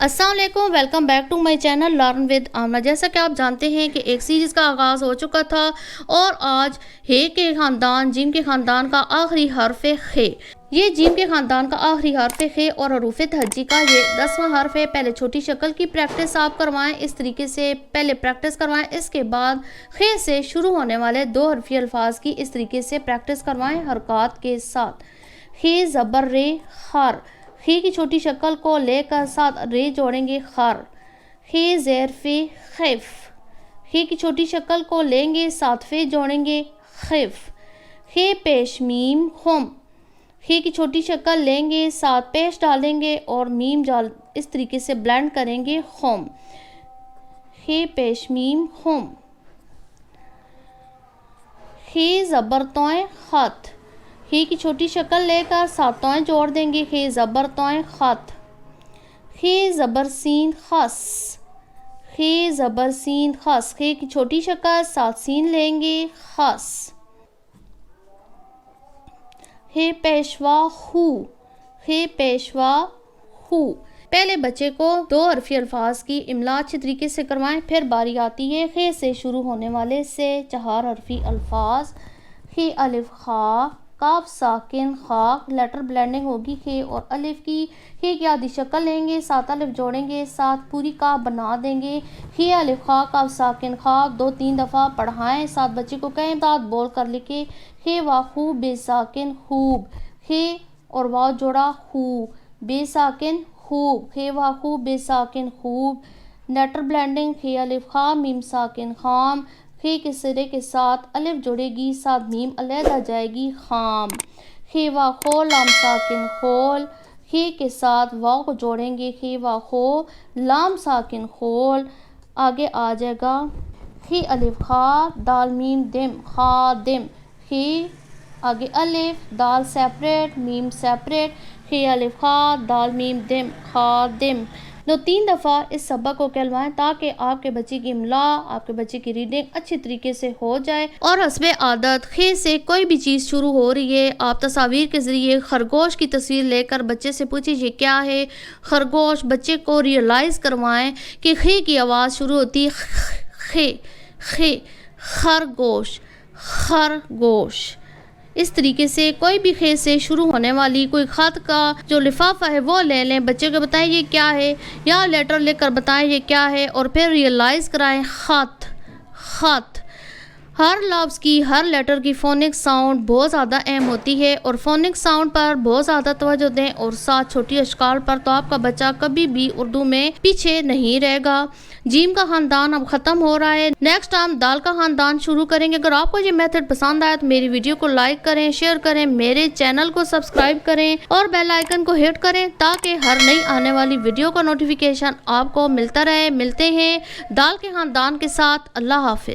अस्सलाम वालेकुम, welcome back to my channel learn with Amna. जैसा कि आप जानते हैं कि एक सीरीज़ का आगाज़ हो चुका था और आज हे के ख़ानदान जिम के ख़ानदान का आखिरी हर्फ है खे। ये जिम के ख़ानदान का आखिरी हर्फ है खे और हरूफ तहज्जी का ये 10वां हर्फ है। पहले छोटी शक्ल की प्रैक्टिस आप करवाएं, इस तरीके से पहले प्रैक्टिस करवाएं, इसके बाद खे से शुरू होने वाले 2 हरफी अल्फाज की इस तरीके से प्रैक्टिस करवाएं हरकत के साथ। खे ज़बर रे खर, खे की छोटी शक्ल को लेकर साथ रे जोड़ेंगे खर। खे ज़ेर फे खिफ, खे की छोटी शक्ल को लेंगे साथ फे जोड़ेंगे खिफ। खे पेश मीम खुम, खे की छोटी शक्ल लेंगे साथ पेश डालेंगे और मीम जाल इस तरीके से ब्लेंड करेंगे खुम। खे पेश मीम खुम। खे ज़बर तोए खत, खे की छोटी शक्ल लेकर साथ तोएं जोड़ देंगे खे ज़बर तोएं खत। खे ज़बर सीन खस, खे ज़बर सीन खस, खे की छोटी शक्ल साथ सीन लेंगे खस। खे पेशवा हु, खे पेशवा हु। पहले बच्चे को 2 हरफी अल्फाज की इमला अच्छे तरीके से करवाएं, फिर बारी आती है खे से शुरू होने वाले से 4 हरफी अल्फाज। खे अलिफ खा, काफ साकिन खा, लेटर ब्लेंडिंग होगी खे और अलिफ की। खे की आधी शक्ल लेंगे, साथ अलिफ जोड़ेंगे, साथ पूरी काफ बना देंगे। खे अलिफ खा काफ साकिन खा 2-3 दफ़ा पढ़ाएं, साथ बच्चे को कहें दाद बोल कर लिखे। खे वाहू बेसाकिन खूब, खे और वाव जोड़ा हू, बेसाकिन खूब, खे वाहू बेसाकिन खूब। लेटर ब्लेंडिंग खे अलिफ खा मीम साकिन खाम, खे के सिरे के साथ अलिफ जुड़ेगी, साथ मीम अलहदा जाएगी खाम। खे वा खो लाम साकिन खोल, खे के साथ वाव को जोड़ेंगे खे वा खो लाम साकिन खोल। आगे आ जाएगा खे अलिफ खा दाल मीम दिम खा दिम, खे आगे अलिफ दाल सेपरेट मीम सेपरेट, खे अलिफ खा दाल मीम दिम खा दिम। 2-3 दफ़ा इस सबक को कहलवाएं ताकि आपके बच्चे की इमला, आपके बच्चे की रीडिंग अच्छी तरीके से हो जाए। और हस्बे आदत खे से कोई भी चीज़ शुरू हो रही है, आप तस्वीर के ज़रिए खरगोश की तस्वीर लेकर बच्चे से पूछिए ये क्या है खरगोश। बच्चे को रियलाइज़ करवाएं कि खे की आवाज़ शुरू होती है खे खे, खरगोश खरगोश। इस तरीके से कोई भी खे से शुरू होने वाली कोई ख़त का जो लिफाफा है वो ले लें, बच्चे को बताएं ये क्या है या लेटर लेकर बताएं ये क्या है और फिर रियलाइज़ कराएं ख़त ख़त। हर लफ्ज़ की हर लेटर की फ़ोनिक साउंड बहुत ज़्यादा अहम होती है और फ़ोनिक साउंड पर बहुत ज़्यादा तवज्जो दें और साथ छोटी अशकाल पर, तो आपका बच्चा कभी भी उर्दू में पीछे नहीं रहेगा। जीम का ख़ानदान अब ख़त्म हो रहा है, नेक्स्ट हम दाल का ख़ानदान शुरू करेंगे। अगर आपको ये मेथड पसंद आया तो मेरी वीडियो को लाइक करें, शेयर करें, मेरे चैनल को सब्सक्राइब करें और बेल आइकन को हिट करें ताकि हर नई आने वाली वीडियो का नोटिफिकेशन आपको मिलता रहे। मिलते हैं दाल के ख़ानदान के साथ। अल्लाह हाफ़िज़।